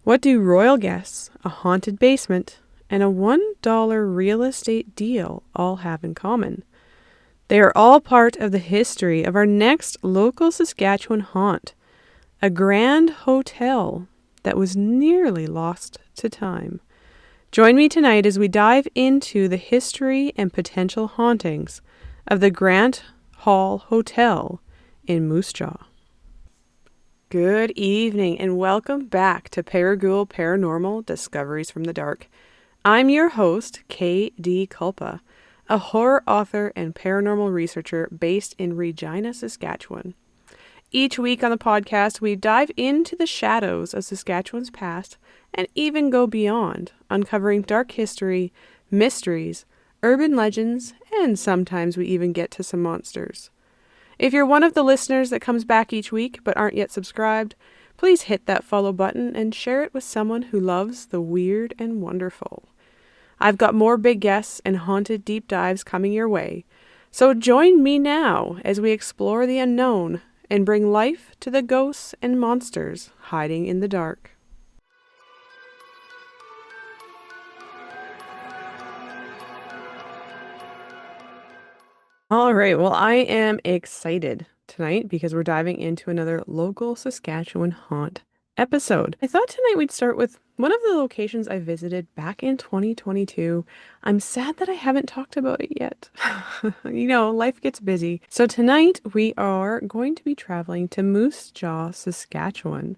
What do royal guests, a haunted basement, and a $1 real estate deal all have in common? They are all part of the history of our next local Saskatchewan haunt, a grand hotel that was nearly lost to time. Join me tonight as we dive into the history and potential hauntings of the Grant Hall Hotel in Moose Jaw. Good evening and welcome back to Paragoul Paranormal Discoveries from the Dark. I'm your host, K.D. Culpa, a horror author and paranormal researcher based in Regina, Saskatchewan. Each week on the podcast, we dive into the shadows of Saskatchewan's past and even go beyond, uncovering dark history, mysteries, urban legends, and sometimes we even get to some monsters. If you're one of the listeners that comes back each week but aren't yet subscribed, please hit that follow button and share it with someone who loves the weird and wonderful. I've got more big guests and haunted deep dives coming your way, so join me now as we explore the unknown and bring life to the ghosts and monsters hiding in the dark. All right, well, I am excited tonight because we're diving into another local Saskatchewan haunt episode. I thought tonight we'd start with one of the locations I visited back in 2022. I'm sad that I haven't talked about it yet. Life gets busy. So tonight we are going to be traveling to Moose Jaw, Saskatchewan.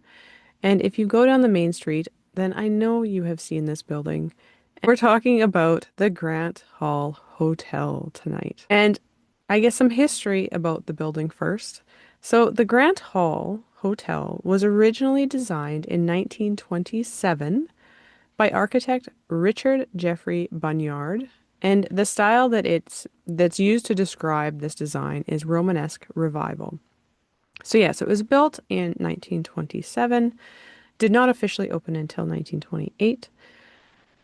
And if you go down the main street, then I know you have seen this building. We're talking about the Grant Hall Hotel tonight. And I guess some history about the building first. So the Grant Hall Hotel was originally designed in 1927 by architect Richard Jeffrey Bunyard, and the style that's used to describe this design is Romanesque Revival. So yes, it was built in 1927, did not officially open until 1928.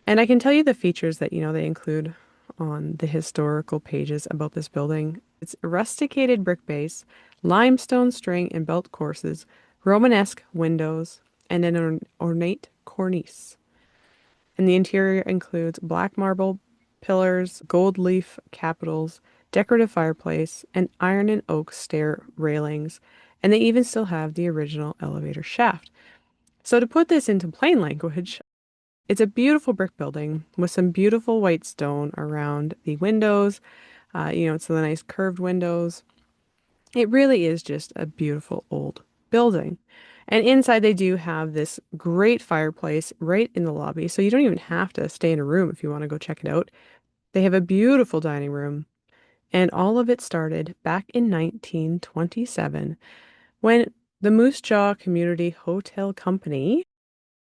And I can tell you the features that, they include on the historical pages about this building. It's rusticated brick base, limestone string and belt courses, Romanesque windows, and an ornate cornice. And the interior includes black marble pillars, gold leaf capitals, decorative fireplace, and iron and oak stair railings. And they even still have the original elevator shaft. So to put this into plain language, it's a beautiful brick building with some beautiful white stone around the windows. It's the nice curved windows. It really is just a beautiful old building. And inside they do have this great fireplace right in the lobby. So you don't even have to stay in a room if you want to go check it out. They have a beautiful dining room. And all of it started back in 1927 when the Moose Jaw Community Hotel Company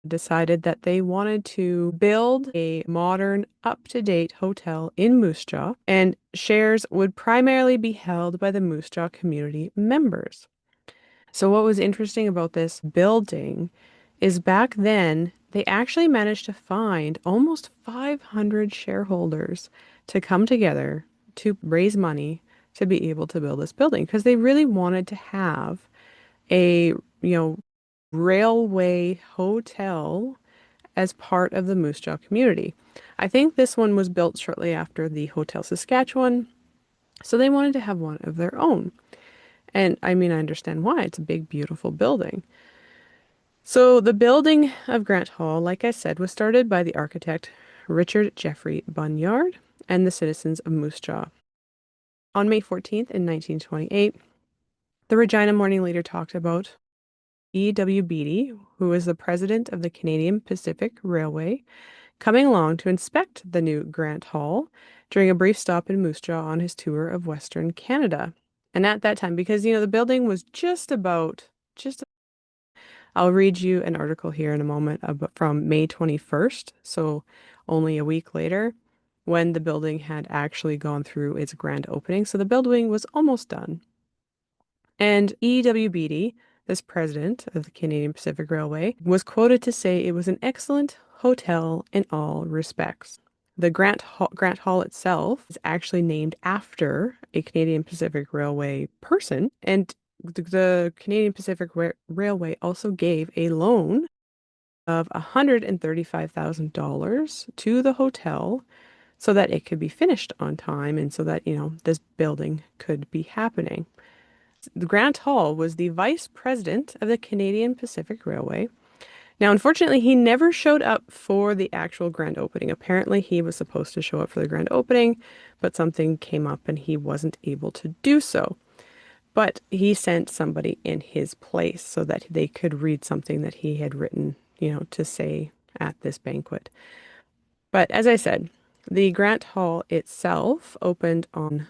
decided that they wanted to build a modern, up-to-date hotel in Moose Jaw, and shares would primarily be held by the Moose Jaw community members. So what was interesting about this building is back then they actually managed to find almost 500 shareholders to come together to raise money to be able to build this building because they really wanted to have a, railway hotel as part of the Moose Jaw community. I think this one was built shortly after the Hotel Saskatchewan, so they wanted to have one of their own. And I understand why. It's a big, beautiful building. So the building of Grant Hall, like I said, was started by the architect Richard Jeffrey Bunyard and the citizens of Moose Jaw. On May 14th in 1928, the Regina Morning Leader talked about E.W. Beatty, who was the president of the Canadian Pacific Railway, coming along to inspect the new Grant Hall during a brief stop in Moose Jaw on his tour of Western Canada. And at that time, because, the building was I'll read you an article here in a moment from May 21st, so only a week later, when the building had actually gone through its grand opening. So the building was almost done. And E.W. Beatty, this president of the Canadian Pacific Railway, was quoted to say it was an excellent hotel in all respects. The Grant Hall itself is actually named after a Canadian Pacific Railway person, and the Canadian Pacific Railway also gave a loan of $135,000 to the hotel so that it could be finished on time and so that, this building could be happening. The Grant Hall was the vice president of the Canadian Pacific Railway. Now, unfortunately, he never showed up for the actual grand opening. Apparently, he was supposed to show up for the grand opening, but something came up and he wasn't able to do so. But he sent somebody in his place so that they could read something that he had written, to say at this banquet. But as I said, the Grant Hall itself opened on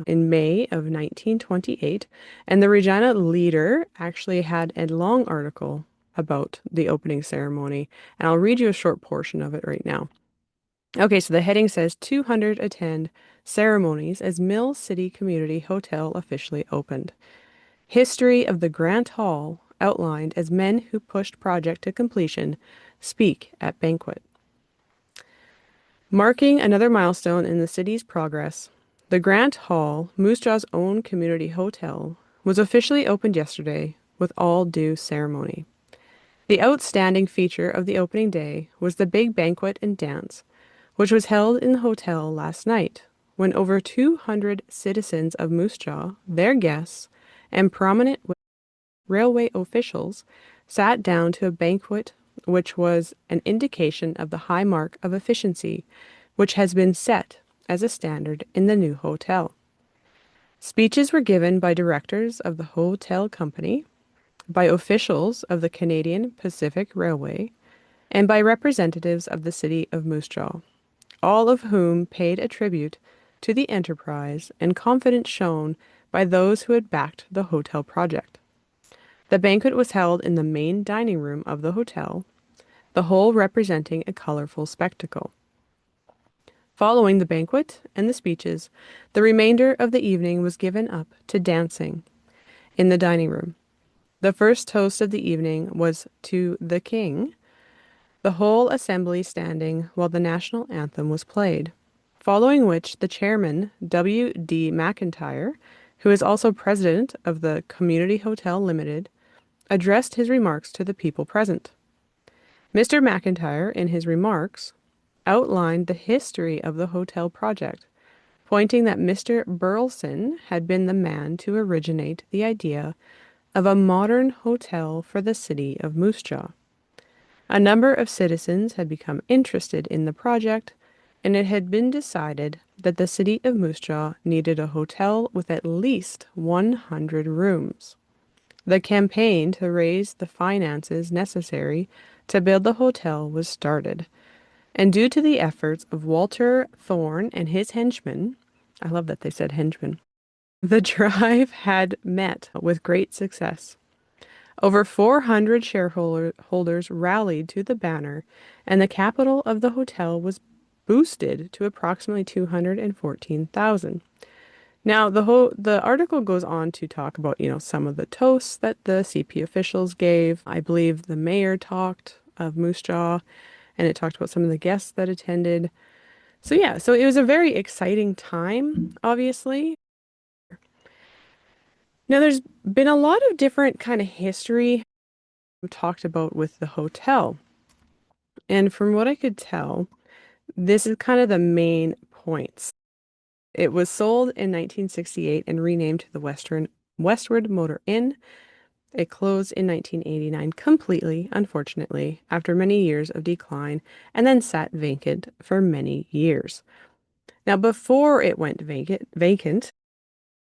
in May of 1928, and the Regina Leader actually had a long article about the opening ceremony, and I'll read you a short portion of it right now. Okay, so the heading says 200 attend ceremonies as Mill City Community Hotel officially opened. History of the Grant Hall outlined as men who pushed project to completion speak at banquet. Marking another milestone in the city's progress, the Grant Hall, Moose Jaw's own community hotel, was officially opened yesterday with all due ceremony. The outstanding feature of the opening day was the big banquet and dance, which was held in the hotel last night, when over 200 citizens of Moose Jaw, their guests, and prominent railway officials sat down to a banquet which was an indication of the high mark of efficiency which has been set as a standard in the new hotel. Speeches were given by directors of the hotel company, by officials of the Canadian Pacific Railway, and by representatives of the city of Moose Jaw, all of whom paid a tribute to the enterprise and confidence shown by those who had backed the hotel project. The banquet was held in the main dining room of the hotel, the whole representing a colorful spectacle. Following the banquet and the speeches, the remainder of the evening was given up to dancing in the dining room. The first toast of the evening was to the King, the whole assembly standing while the national anthem was played, following which the chairman, W.D. McIntyre, who is also president of the Community Hotel Limited, addressed his remarks to the people present. Mr. McIntyre, in his remarks, outlined the history of the hotel project, pointing that Mr. Burleson had been the man to originate the idea of a modern hotel for the city of Moose Jaw. A number of citizens had become interested in the project, and it had been decided that the city of Moose Jaw needed a hotel with at least 100 rooms. The campaign to raise the finances necessary to build the hotel was started, and due to the efforts of Walter Thorne and his henchmen, I love that they said henchmen, the drive had met with great success. Over 400 shareholders rallied to the banner, and the capital of the hotel was boosted to approximately 214,000. Now, the article goes on to talk about, some of the toasts that the CP officials gave. I believe the mayor talked of Moose Jaw, and it talked about some of the guests that attended. So yeah, so it was a very exciting time, obviously. Now, there's been a lot of different kind of history talked about with the hotel. And from what I could tell, this is kind of the main points. It was sold in 1968 and renamed to the Westward Motor Inn. It closed in 1989 completely, unfortunately, after many years of decline, and then sat vacant for many years. Now, before it went vacant,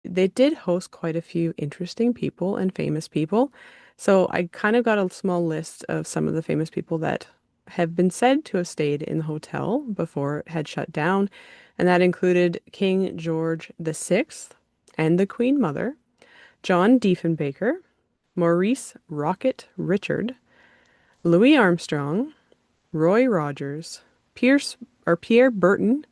they did host quite a few interesting people and famous people. So I kind of got a small list of some of the famous people that have been said to have stayed in the hotel before it had shut down, and that included King George VI and the Queen Mother, John Diefenbaker, Maurice Rocket Richard, Louis Armstrong, Roy Rogers, Pierre Burton,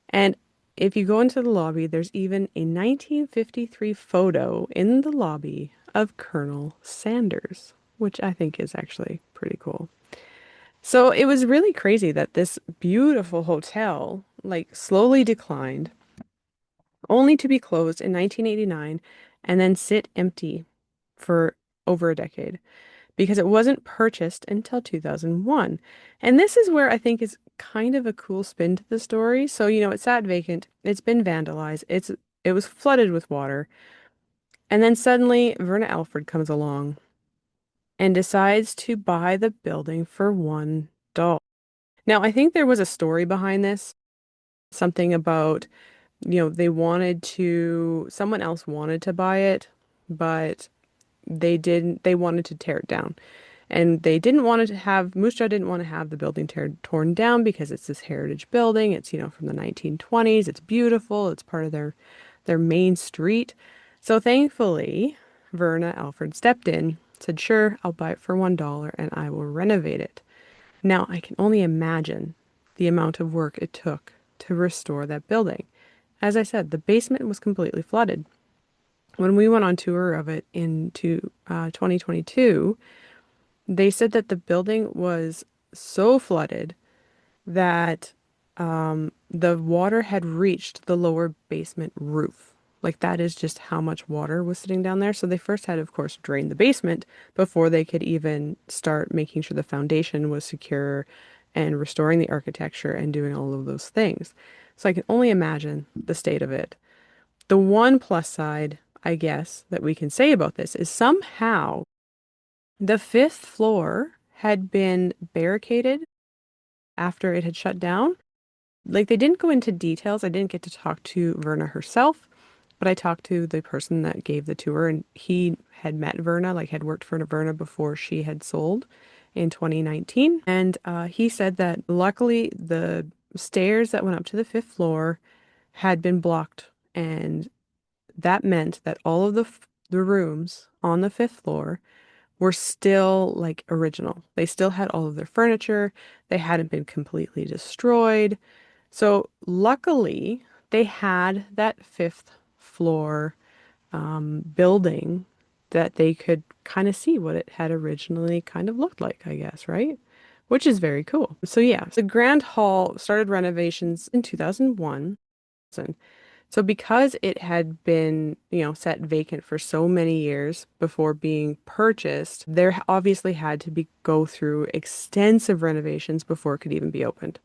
and if you go into the lobby, there's even a 1953 photo in the lobby of Colonel Sanders, which I think is actually pretty cool. So it was really crazy that this beautiful hotel like slowly declined, only to be closed in 1989 and then sit empty for over a decade. because it wasn't purchased until 2001. And this is where I think is kind of a cool spin to the story. So, it sat vacant, it's been vandalized, it was flooded with water, and then suddenly Verna Alford comes along and decides to buy the building for $1. Now, I think there was a story behind this, something about, someone else wanted to buy it, but they wanted to tear it down. And they didn't want to have, Moose Jaw didn't want to have the building torn down because it's this heritage building. It's, from the 1920s. It's beautiful. It's part of their main street. So thankfully, Verna Alford stepped in, said, sure, I'll buy it for $1 and I will renovate it. Now, I can only imagine the amount of work it took to restore that building. As I said, the basement was completely flooded. When we went on tour of it into 2022, they said that the building was so flooded that the water had reached the lower basement roof. Like that is just how much water was sitting down there. So they first had, of course, drain the basement before they could even start making sure the foundation was secure and restoring the architecture and doing all of those things. So I can only imagine the state of it. The one plus side, I guess, that we can say about this is somehow the fifth floor had been barricaded after it had shut down. Like they didn't go into details. I didn't get to talk to Verna herself, but I talked to the person that gave the tour, and he had met Verna, like had worked for Verna before she had sold in 2019. And he said that luckily the stairs that went up to the fifth floor had been blocked, and that meant that all of the rooms on the fifth floor were still like original. They still had all of their furniture. They hadn't been completely destroyed. So luckily, they had that fifth floor building that they could kind of see what it had originally kind of looked like, I guess, right? Which is very cool. So yeah, the Grand Hall started renovations in 2001. So because it had been, set vacant for so many years before being purchased, there obviously had to be go through extensive renovations before it could even be opened.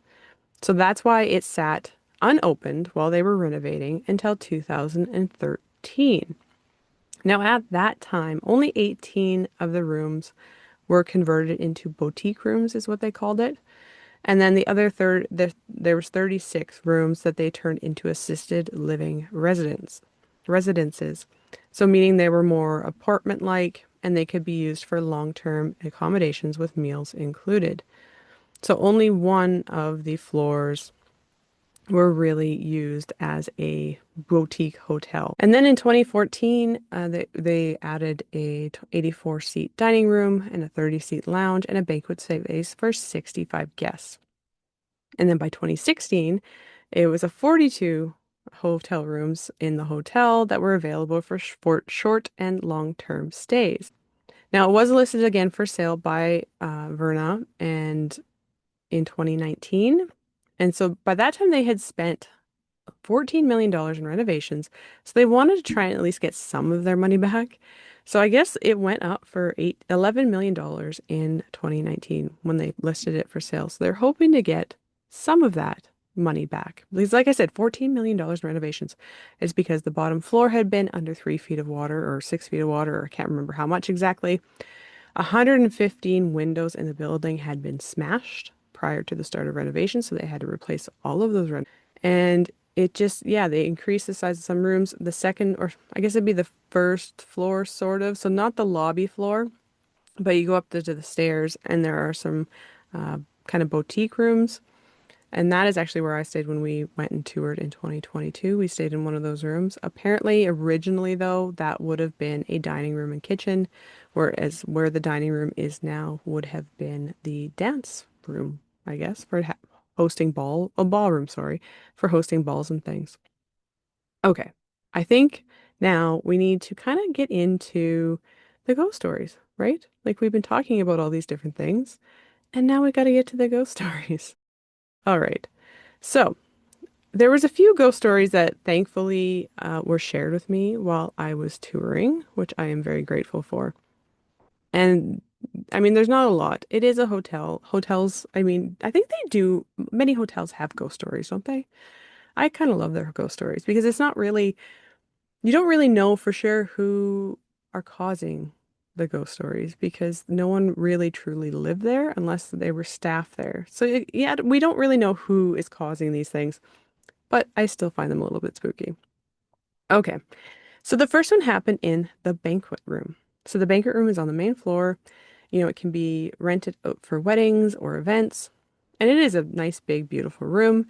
So that's why it sat unopened while they were renovating until 2013. Now at that time, only 18 of the rooms were converted into boutique rooms, is what they called it. And then the other third, there was 36 rooms that they turned into assisted living residences. So meaning they were more apartment-like and they could be used for long-term accommodations with meals included. So only one of the floors were really used as a boutique hotel. And then in 2014, they added a 84-seat dining room and a 30-seat lounge and a banquet space for 65 guests. And then by 2016, it was a 42 hotel rooms in the hotel that were available for short and long-term stays. Now, it was listed again for sale by Verna and in 2019. And so by that time, they had spent $14 million dollars in renovations. So they wanted to try and at least get some of their money back. So I guess it went up for $11 million dollars in 2019 when they listed it for sale. So they're hoping to get some of that money back. Because like I said, $14 million dollars in renovations is because the bottom floor had been under 3 feet of water or 6 feet of water, or I can't remember how much exactly. 115 windows in the building had been smashed prior to the start of renovation, so they had to replace all of those and it just, yeah, they increased the size of some rooms. The second, or I guess it'd be the first floor, sort of. So not the lobby floor, but you go up to the stairs and there are some kind of boutique rooms. And that is actually where I stayed when we went and toured in 2022. We stayed in one of those rooms. Apparently, originally, though, that would have been a dining room and kitchen, whereas where the dining room is now would have been the dance room, I guess, for hosting a ballroom, sorry, for hosting balls and things. Okay, I think now we need to kind of get into the ghost stories, right? Like we've been talking about all these different things, and now we got to get to the ghost stories. All right. So there was a few ghost stories that thankfully were shared with me while I was touring, which I am very grateful for. And I mean, there's not a lot. It is a hotel. Hotels, I mean, I think they do, many hotels have ghost stories, don't they? I kind of love their ghost stories because it's not really, you don't really know for sure who are causing the ghost stories because no one really truly lived there unless they were staff there. So, yeah, we don't really know who is causing these things, but I still find them a little bit spooky. Okay, so the first one happened in the banquet room. So the banquet room is on the main floor. It can be rented out for weddings or events. And it is a nice, big, beautiful room.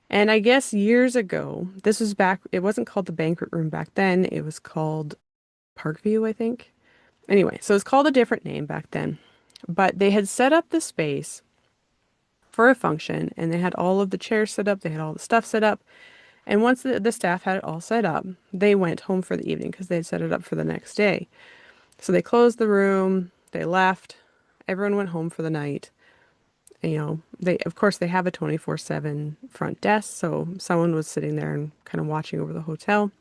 And I guess years ago, this was back, it wasn't called the banquet room back then. It was called Parkview, I think. Anyway, so it's called a different name back then. But they had set up the space for a function and they had all of the chairs set up, they had all the stuff set up. And once the staff had it all set up, they went home for the evening because they had set it up for the next day. So they closed the room, they left, everyone went home for the night. They of course they have a 24/7 front desk, so someone was sitting there and kind of watching over the hotel.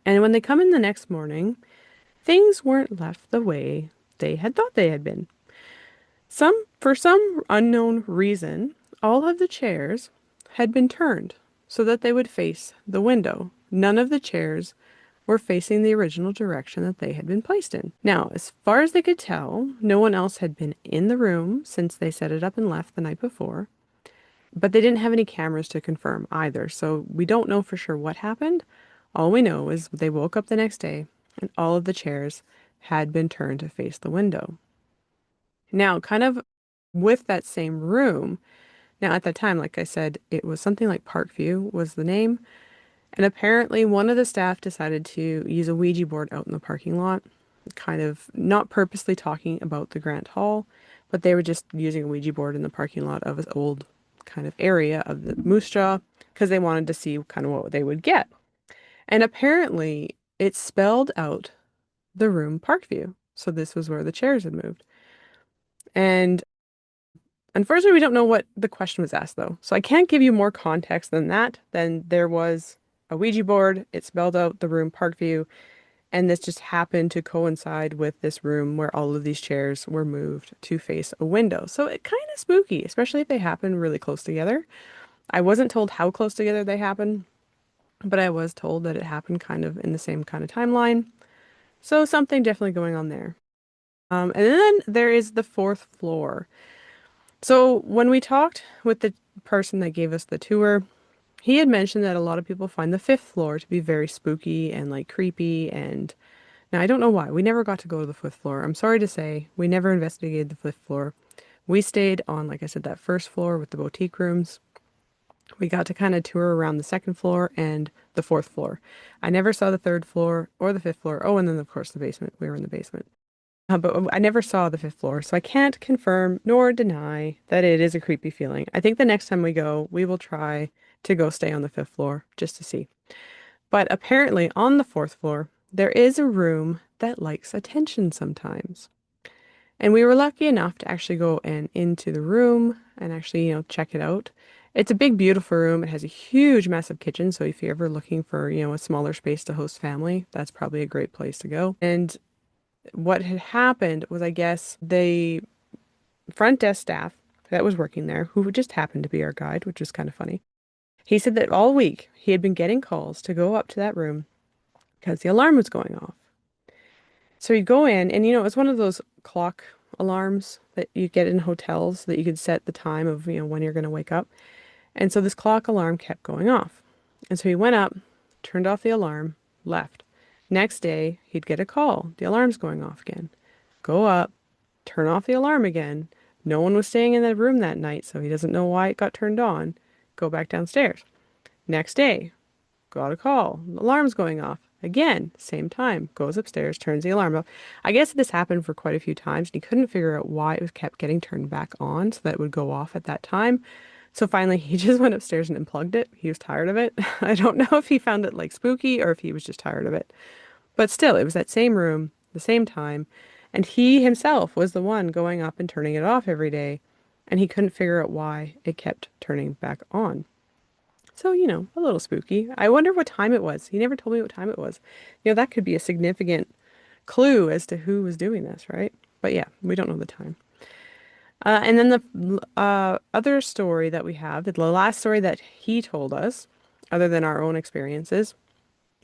And when they come in the next morning, things weren't left the way they had thought they had been. For some unknown reason, all of the chairs had been turned so that they would face the window. None of the chairs were facing the original direction that they had been placed in. Now, as far as they could tell, no one else had been in the room since they set it up and left the night before, but they didn't have any cameras to confirm either, so we don't know for sure what happened. All we know is they woke up the next day and all of the chairs had been turned to face the window. Now, kind of with that same room, now at that time, like I said, it was something like Parkview was the name. And apparently, one of the staff decided to use a Ouija board out in the parking lot, kind of not purposely talking about the Grant Hall, but they were just using a Ouija board in the parking lot of an old kind of area of the Moose Jaw because they wanted to see kind of what they would get. And apparently, it spelled out the room Parkview. So this was where the chairs had moved. And unfortunately, we don't know what the question was asked, though. So I can't give you more context than that. Then there was a Ouija board. It spelled out the room Parkview. And this just happened to coincide with this room where all of these chairs were moved to face a window. So it kind of spooky, especially if they happen really close together. I wasn't told how close together they happen, but I was told that it happened kind of in the same kind of timeline. So something definitely going on there. And then there is the fourth floor. So when we talked with the person that gave us the tour, he had mentioned that a lot of people find the fifth floor to be very spooky and like creepy. And now I don't know why. We never got to go to the fifth floor. I'm sorry to say, we never investigated the fifth floor. We stayed on, like I said, that first floor with the boutique rooms. We got to kind of tour around the second floor and the fourth floor. I never saw the third floor or the fifth floor. Oh, and then of course the basement. We were in the basement. But I never saw the fifth floor, so I can't confirm nor deny that it is a creepy feeling. I think the next time we go, we will try to go stay on the fifth floor just to see. But apparently, on the fourth floor, there is a room that likes attention sometimes. And we were lucky enough to actually go and into the room and actually, check it out. It's a big, beautiful room. It has a huge, massive kitchen. So if you're ever looking for, a smaller space to host family, that's probably a great place to go. And what had happened was, I guess, the front desk staff that was working there, who just happened to be our guide, which is kind of funny, he said that all week he had been getting calls to go up to that room because the alarm was going off. So he'd go in, and it's one of those clock alarms that you get in hotels that you could set the time of, when you're going to wake up. And so this clock alarm kept going off. And so he went up, turned off the alarm, left. Next day, he'd get a call. The alarm's going off again. Go up, turn off the alarm again. No one was staying in that room that night, so he doesn't know why it got turned on. Go back downstairs. Next day, got a call. The alarm's going off. Again, same time. Goes upstairs, turns the alarm off. I guess this happened for quite a few times, and he couldn't figure out why it was kept getting turned back on so that it would go off at that time. So finally, he just went upstairs and unplugged it. He was tired of it. I don't know if he found it like spooky or if he was just tired of it. But still, it was that same room, the same time. And he himself was the one going up and turning it off every day. And he couldn't figure out why it kept turning back on. So, a little spooky. I wonder what time it was. He never told me what time it was. That could be a significant clue as to who was doing this, right? But yeah, we don't know the time. And then the other story that we have, the last story that he told us, other than our own experiences,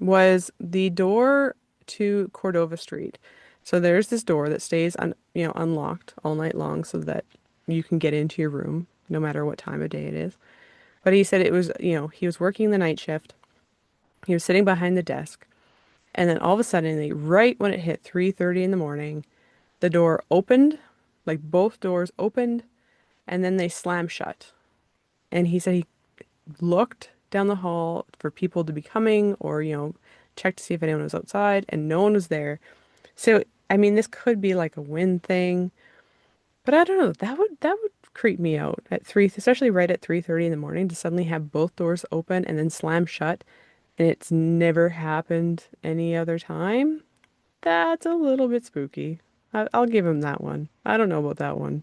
was the door to Cordova Street. So there's this door that stays unlocked all night long so that you can get into your room no matter what time of day it is. But he said it was, he was working the night shift. He was sitting behind the desk, and then all of a sudden, like, right when it hit 3:30 in the morning, the door opened, like both doors opened, and then they slammed shut. And he said he looked down the hall for people to be coming or, check to see if anyone was outside, and no one was there. So, I mean, this could be like a wind thing, but I don't know. That would creep me out at three, especially right at 3:30 in the morning to suddenly have both doors open and then slam shut, and it's never happened any other time. That's a little bit spooky. I'll give him that one. I don't know about that one.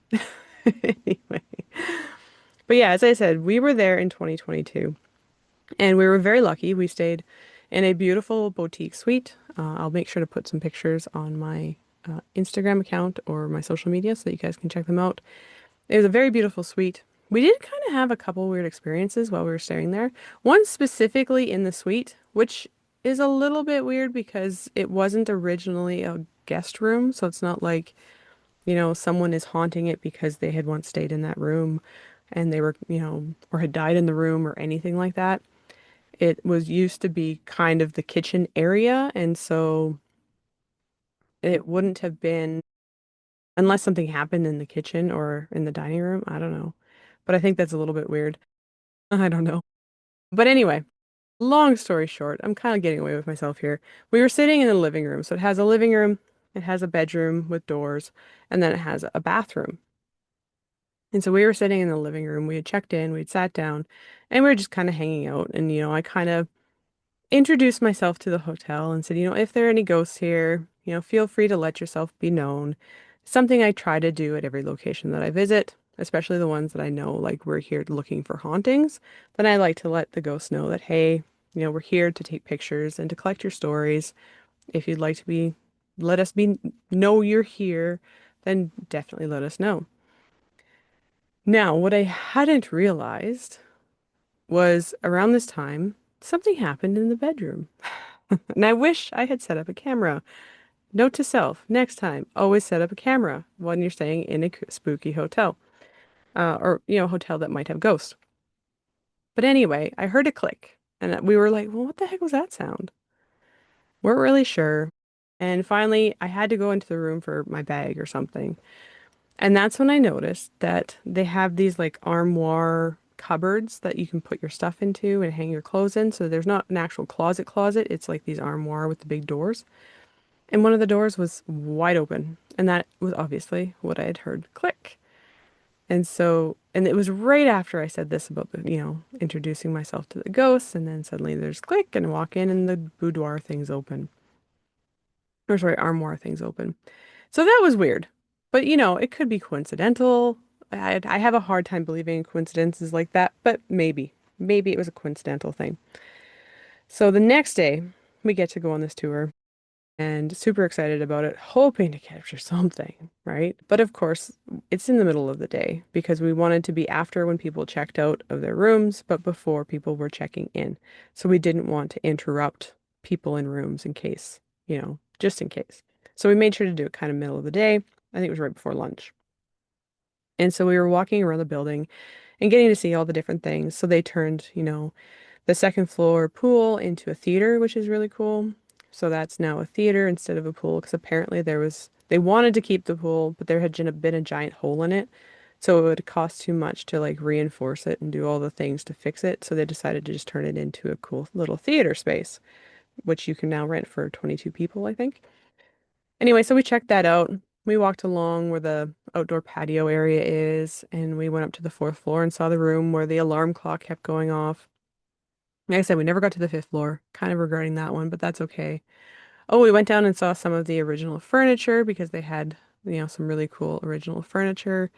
Anyway. But yeah, as I said, we were there in 2022 and we were very lucky. We stayed in a beautiful boutique suite. I'll make sure to put some pictures on my Instagram account or my social media so that you guys can check them out. It was a very beautiful suite. We did kind of have a couple weird experiences while we were staying there. One specifically in the suite, which is a little bit weird because it wasn't originally a guest room. So it's not like, someone is haunting it because they had once stayed in that room and they were, or had died in the room or anything like that. It was used to be kind of the kitchen area. And so it wouldn't have been, unless something happened in the kitchen or in the dining room. I don't know. But I think that's a little bit weird. I don't know. But anyway, long story short, I'm kind of getting away with myself here. We were sitting in the living room. So it has a living room, it has a bedroom with doors, and then it has a bathroom. And so we were sitting in the living room. We had checked in, we had sat down, and we were just kind of hanging out. And, I kind of introduced myself to the hotel and said, if there are any ghosts here, feel free to let yourself be known. Something I try to do at every location that I visit, especially the ones that I know, like we're here looking for hauntings. Then I like to let the ghosts know that, hey, we're here to take pictures and to collect your stories. If you'd like to let us know you're here, then definitely let us know. Now, what I hadn't realized was around this time, something happened in the bedroom. And I wish I had set up a camera. Note to self, next time, always set up a camera when you're staying in a spooky hotel, or, hotel that might have ghosts. But anyway, I heard a click and we were like, well, what the heck was that sound? Weren't really sure. And finally, I had to go into the room for my bag or something. And that's when I noticed that they have these like armoire cupboards that you can put your stuff into and hang your clothes in. So there's not an actual closet. It's like these armoire with the big doors. And one of the doors was wide open. And that was obviously what I had heard click. And it was right after I said this about introducing myself to the ghosts. And then suddenly there's click and I walk in and the boudoir thing's open. Or sorry, armoire thing's open. So that was weird. But it could be coincidental. I have a hard time believing in coincidences like that, but maybe. Maybe it was a coincidental thing. So the next day, we get to go on this tour and super excited about it, hoping to capture something, right? But of course, it's in the middle of the day because we wanted to be after when people checked out of their rooms, but before people were checking in. So we didn't want to interrupt people in rooms in case, just in case. So we made sure to do it kind of middle of the day. I think it was right before lunch. And so we were walking around the building and getting to see all the different things. So they turned, the second floor pool into a theater, which is really cool. So that's now a theater instead of a pool because apparently they wanted to keep the pool, but there had been a giant hole in it. So it would cost too much to like reinforce it and do all the things to fix it. So they decided to just turn it into a cool little theater space, which you can now rent for 22 people, I think. Anyway, so we checked that out. We walked along where the outdoor patio area is, and we went up to the fourth floor and saw the room where the alarm clock kept going off. Like I said, we never got to the fifth floor. Kind of regretting that one, but that's okay. Oh, we went down and saw some of the original furniture because they had, some really cool original furniture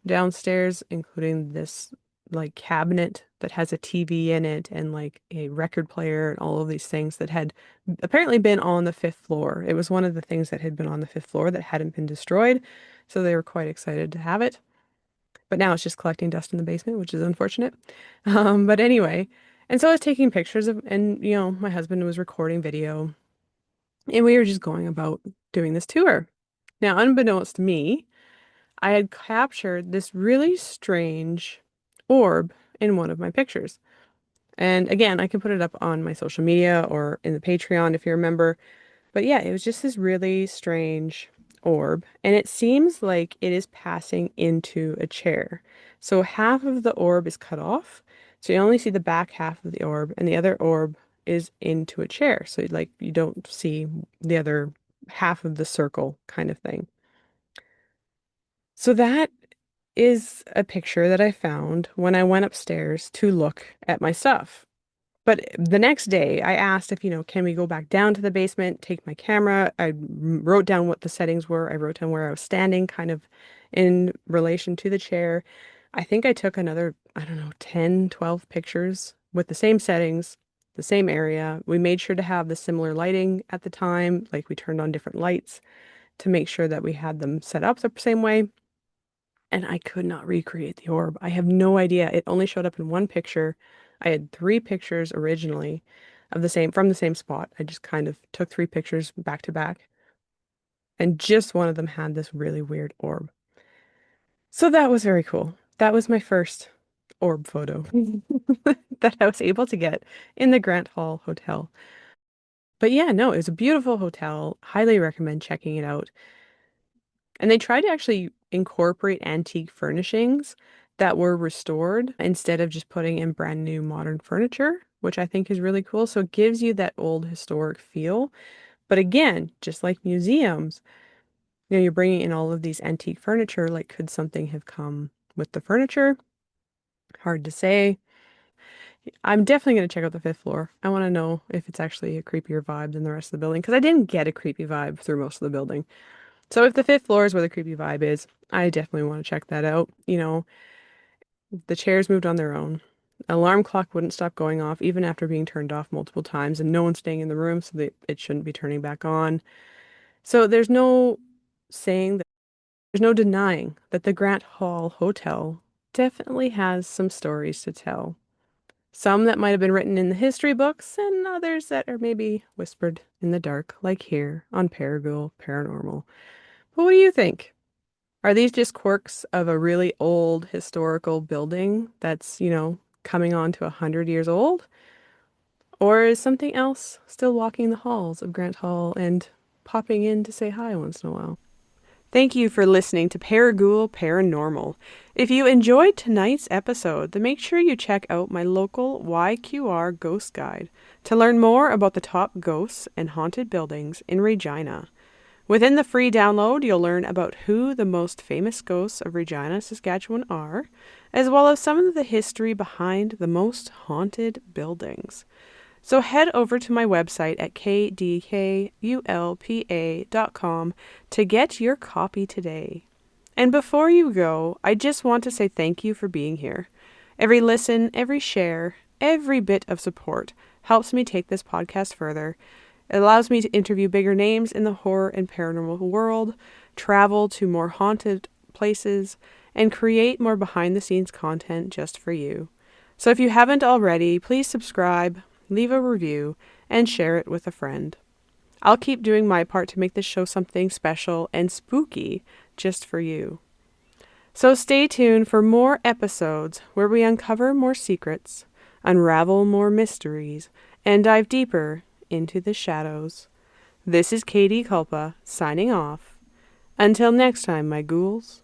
downstairs, including this. like cabinet that has a TV in it and like a record player and all of these things that had apparently been on the fifth floor. It was one of the things that had been on the fifth floor that hadn't been destroyed, so they were quite excited to have it. But now it's just collecting dust in the basement, which is unfortunate. But anyway, and so I was taking pictures of, and my husband was recording video, and we were just going about doing this tour. Now, unbeknownst to me, I had captured this really strange orb in one of my pictures. And again, I can put it up on my social media or in the Patreon if you remember. But yeah, it was just this really strange orb. And it seems like it is passing into a chair. So half of the orb is cut off. So you only see the back half of the orb, and the other orb is into a chair. So like you don't see the other half of the circle kind of thing. So that is a picture that I found when I went upstairs to look at my stuff. But the next day, I asked if, can we go back down to the basement, take my camera? I wrote down what the settings were. I wrote down where I was standing, kind of in relation to the chair. I think I took another, I don't know, 10, 12 pictures with the same settings, the same area. We made sure to have the similar lighting at the time, like we turned on different lights to make sure that we had them set up the same way. And I could not recreate the orb. I have no idea. It only showed up in one picture. I had three pictures originally of from the same spot. I just kind of took three pictures back to back, and just one of them had this really weird orb. So that was very cool. That was my first orb photo that I was able to get in the Grant Hall Hotel. But yeah, no, it was a beautiful hotel. Highly recommend checking it out. And they tried to actually incorporate antique furnishings that were restored instead of just putting in brand new modern furniture, which I think is really cool. So it gives you that old historic feel. But again, just like museums, you're bringing in all of these antique furniture. Like, could something have come with the furniture? Hard to say. I'm definitely going to check out the fifth floor. I want to know if it's actually a creepier vibe than the rest of the building because I didn't get a creepy vibe through most of the building. So if the fifth floor is where the creepy vibe is, I definitely want to check that out. The chairs moved on their own. Alarm clock wouldn't stop going off even after being turned off multiple times, and no one's staying in the room, so it shouldn't be turning back on. So there's no denying that the Grant Hall Hotel definitely has some stories to tell. Some that might have been written in the history books, and others that are maybe whispered in the dark, like here on Paragoul Paranormal. But what do you think? Are these just quirks of a really old historical building that's, coming on to 100 years old? Or is something else still walking the halls of Grant Hall and popping in to say hi once in a while? Thank you for listening to Paragoul Paranormal. If you enjoyed tonight's episode, then make sure you check out my local YQR Ghost Guide to learn more about the top ghosts and haunted buildings in Regina. Within the free download, you'll learn about who the most famous ghosts of Regina, Saskatchewan are, as well as some of the history behind the most haunted buildings. So head over to my website at kdkulpa.com to get your copy today. And before you go, I just want to say thank you for being here. Every listen, every share, every bit of support helps me take this podcast further. It allows me to interview bigger names in the horror and paranormal world, travel to more haunted places, and create more behind-the-scenes content just for you. So if you haven't already, please subscribe, leave a review, and share it with a friend. I'll keep doing my part to make this show something special and spooky just for you. So stay tuned for more episodes where we uncover more secrets, unravel more mysteries, and dive deeper into the shadows. This is Katie Culpa signing off. Until next time, my ghouls.